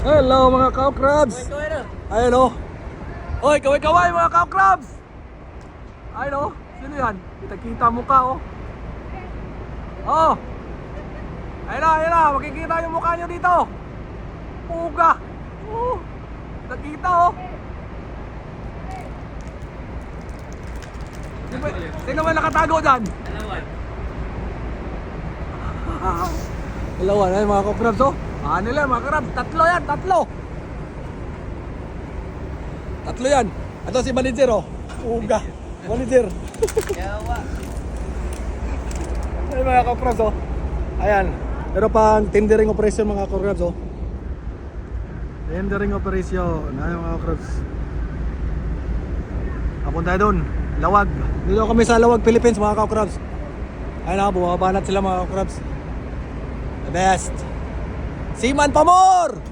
Hello mga cow crabs. Ayun o. Hoy, kaway-kaway mga cow crabs. Ayun o. Sino yan? Kita-kita mukha o. Oh. Ayun na. Makikita yung mukha nyo dito. Puga. Nakita o. Sino ba nakatago dyan? Dalawan. Ayun mga cow crabs o. Ano lang mga crabs? Tatlo yan. Tatlo yan. Ito si manager oh. Puga. Manager. Yawa. Ay mga kakrabs oh. Ayan. Pero pang tendering operation mga kakrabs oh. Tendering operation. Ayan mga kakrabs. Papunta tayo dun. Lawag. Dito kami sa Lawag, Philippines mga kakrabs. Ayan na, bumabanat sila mga kakrabs. The best. Seaman Pamor!